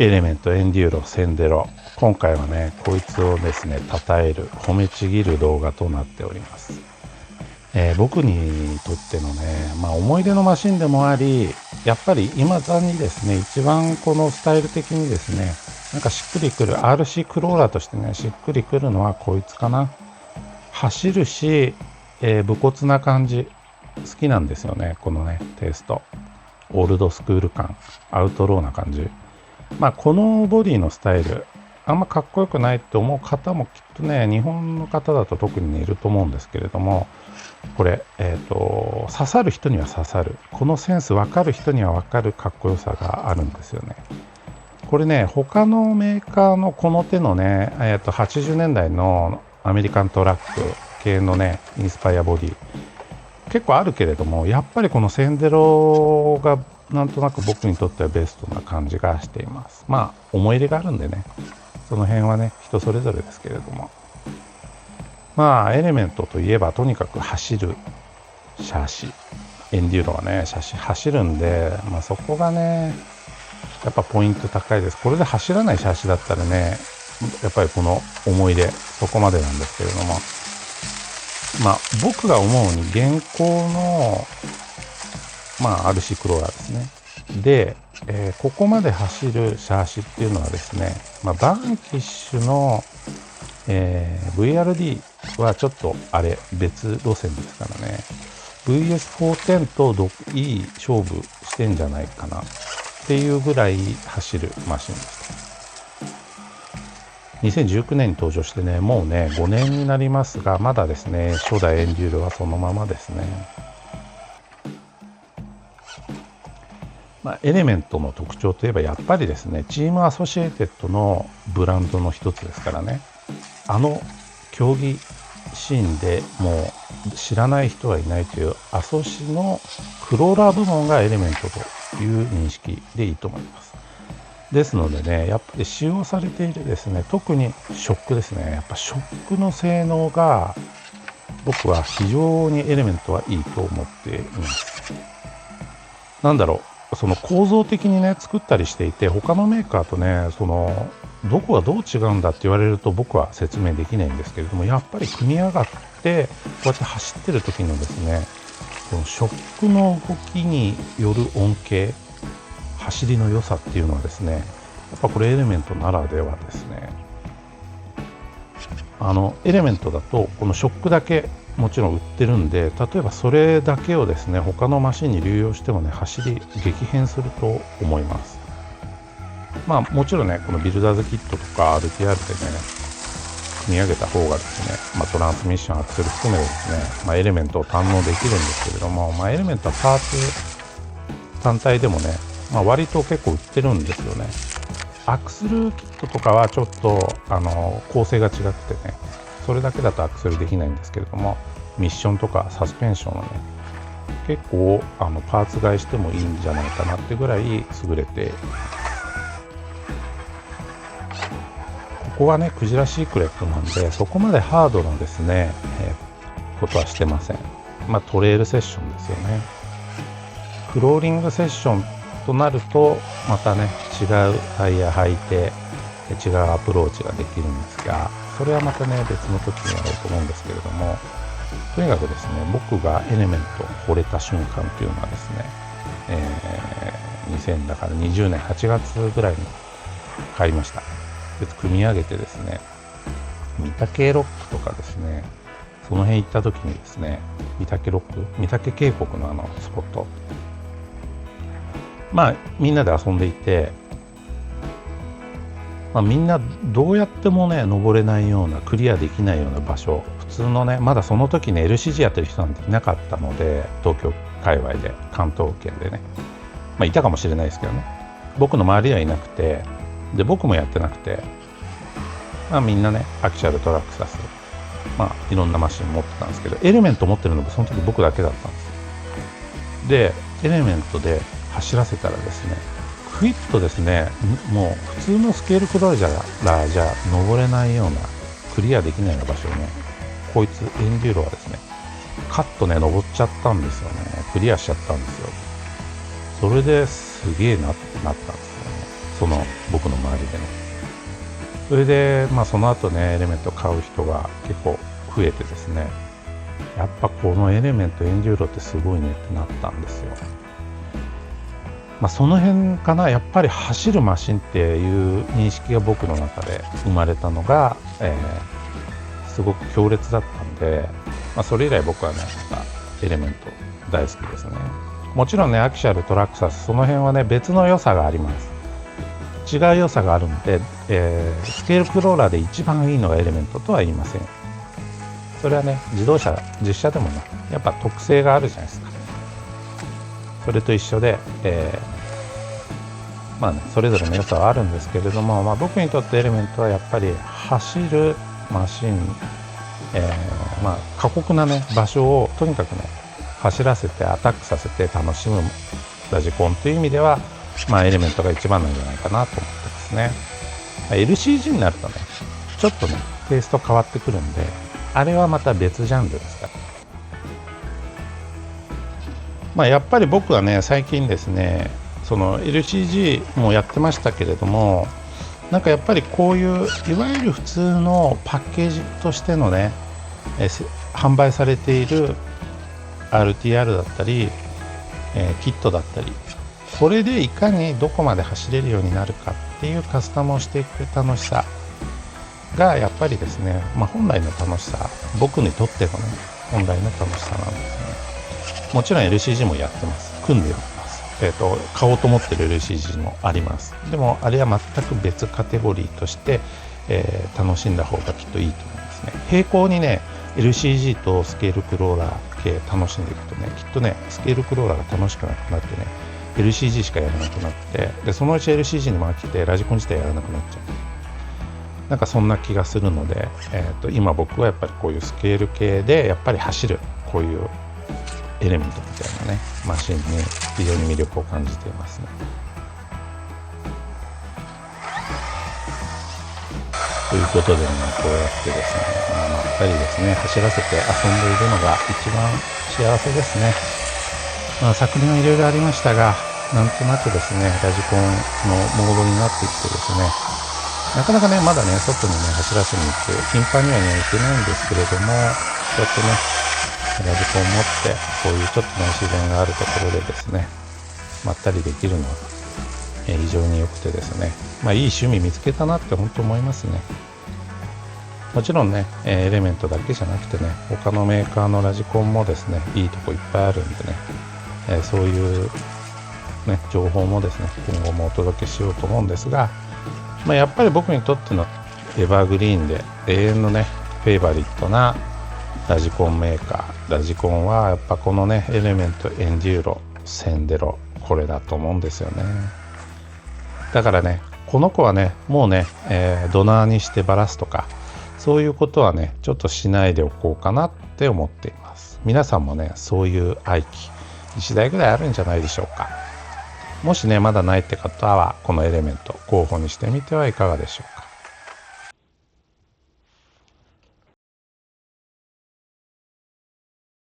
エレメント、エンデューロ、センデロ。今回はね、こいつをですね、称える、褒めちぎる動画となっております。僕にとってのね、思い出のマシンでもあり、やっぱり未だにですね、一番このスタイル的にですね、なんかしっくりくる、RC クローラーとしてね、しっくりくるのはこいつかな。走るし、武骨な感じ、好きなんですよね、このね、テイスト。オールドスクール感、アウトローな感じ。このボディのスタイル、あんまかっこよくないって思う方もきっとね、日本の方だと特にいると思うんですけれども、これ、刺さる人には刺さる。このセンス分かる人には分かるかっこよさがあるんですよね。これね、他のメーカーのこの手のね、80年代のアメリカントラック系のね、インスパイアボディ、結構あるけれども、やっぱりこのセンデロがなんとなく僕にとってはベストな感じがしています。思い入れがあるんでね、その辺はね、人それぞれですけれども。エレメントといえばとにかく走るシャーシ、エンデューロがね、走るんで、そこがね、やっぱポイント高いです。これで走らないシャーシだったらね、やっぱりこの思い出、そこまでなんですけれども、僕が思うに現行の、RC クローラーですね。で、ここまで走るシャーシっていうのはですね、バンキッシュの、VRD はちょっとあれ別路線ですからね。VS410 といい勝負してんじゃないかなっていうぐらい走るマシンです。2019年に登場してね、もうね、5年になりますが、まだですね、初代エンデューロはそのままですね。エレメントの特徴といえばやっぱりですね、チームアソシエイテッドのブランドの一つですからね。競技シーンでもう知らない人はいないというアソシのクローラー部門がエレメントという認識でいいと思います。ですのでね、やっぱり使用されているですね、特にショックですね。やっぱショックの性能が僕は非常にエレメントはいいと思っています。その構造的にね、作ったりしていて、他のメーカーとね、どこがどう違うんだって言われると僕は説明できないんですけれども、やっぱり組み上がってこうやって走ってる時のですね、このショックの動きによる恩恵、走りの良さっていうのはですね、やっぱこれエレメントならではですね。エレメントだとこのショックだけもちろん売ってるんで、例えばそれだけをですね、他のマシンに流用してもね、走り激変すると思います。もちろんね、このビルダーズキットとか RTR でね、組み上げた方がですね、トランスミッション、アクセル含めてですね、エレメントを堪能できるんですけれども、エレメントはパーツ単体でもね、割と結構売ってるんですよね。アクセルキットとかはちょっと構成が違くてね、それだけだとアクセルできないんですけれども、ミッションとかサスペンションはね、結構パーツ買いしてもいいんじゃないかなってぐらい優れて、ここはね、クジラシークレットなんで、そこまでハードなですね、ことはしてません。トレイルセッションですよね。クローリングセッションとなるとまたね、違うタイヤ履いて違うアプローチができるんですが、それはまたね、別の時にやろうと思うんですけれども、とにかくですね、僕がエレメント惚れた瞬間というのはですね、2020年8月ぐらいに買いました。で、組み上げてですね、御嶽ロックとかですね、その辺行った時にですね、御嶽ロック、御嶽渓谷のスポット、みんなで遊んでいて、みんなどうやってもね、登れないような、クリアできないような場所、普通のね、まだその時ね、LCG やってる人なんていなかったので、東京界隈で、関東圏でね、いたかもしれないですけどね、僕の周りにはいなくて、で、僕もやってなくて、みんなね、アキシャルトラックサス、いろんなマシン持ってたんですけど、エレメント持ってるのがその時僕だけだったんですよ。で、エレメントで走らせたらですね、クイッとですね、もう普通のスケールクローラーじゃ登れないような、クリアできないような場所をね、こいつエンデューロはですね、カッとね、登っちゃったんですよね。クリアしちゃったんですよ。それですげえなってなったんですよね。その僕の周りでね。それでその後ねエレメント買う人が結構増えてですね、やっぱこのエレメントエンデューロってすごいねってなったんですよ。その辺かな。やっぱり走るマシンっていう認識が僕の中で生まれたのが、すごく強烈だったんで、それ以来僕はねまたエレメント大好きですね。もちろんねアキシャル、トラクサス、その辺はね別の良さがあります。違う良さがあるので、スケールクローラーで一番いいのがエレメントとは言いません。それはね実車でもねやっぱ特性があるじゃないですか。それと一緒で、それぞれの良さはあるんですけれども、僕にとってエレメントはやっぱり走るマシン、過酷なね場所をとにかくね走らせてアタックさせて楽しむラジコンという意味では、エレメントが一番なんじゃないかなと思ってますね。LCG になるとねちょっとねテイスト変わってくるんで、あれはまた別ジャンルですから。やっぱり僕はね最近ですねその LCG もやってましたけれども、なんかやっぱりこういういわゆる普通のパッケージとしてのね、販売されている RTR だったり、キットだったり、これでいかにどこまで走れるようになるかっていうカスタムをしていく楽しさがやっぱりですね、本来の楽しさ、僕にとってのね本来の楽しさなんですね。もちろん LCG もやってます。組んでます。買おうと思ってる LCG もあります。でもあれは全く別カテゴリーとして、楽しんだ方がきっといいと思いますね。並行にね LCG とスケールクローラー系楽しんでいくとね、きっとねスケールクローラーが楽しくなくなってね LCG しかやらなくなって、でそのうち LCG にも飽きてラジコン自体やらなくなっちゃう。なんかそんな気がするので、今僕はやっぱりこういうスケール系でやっぱり走るこういうエレメントみたいなねマシンに非常に魅力を感じていますね。ということでね、こうやってですねまったりですね走らせて遊んでいるのが一番幸せですね。昨年はいろいろありましたが、なんとなくですねラジコンのモードになってきてですね、なかなかねまだね外にね走らせに行く頻繁にはね行けないんですけれども、こうやってねラジコンを持ってこういうちょっとね自然があるところでですねまったりできるのは非常に良くてですね、いい趣味見つけたなって本当思いますね。もちろんねエレメントだけじゃなくてね他のメーカーのラジコンもですねいいとこいっぱいあるんでね、そういうね情報もですね今後もお届けしようと思うんですが、やっぱり僕にとってのエバーグリーンで永遠のねフェイバリットなラジコンメーカー、ラジコンはやっぱこのねエレメント、エンデューロ、センデロ、これだと思うんですよね。だからねこの子はねもうね、ドナーにしてバラすとかそういうことはねちょっとしないでおこうかなって思っています。皆さんもねそういう愛機1台ぐらいあるんじゃないでしょうか。もしねまだないって方はこのエレメント候補にしてみてはいかがでしょうか。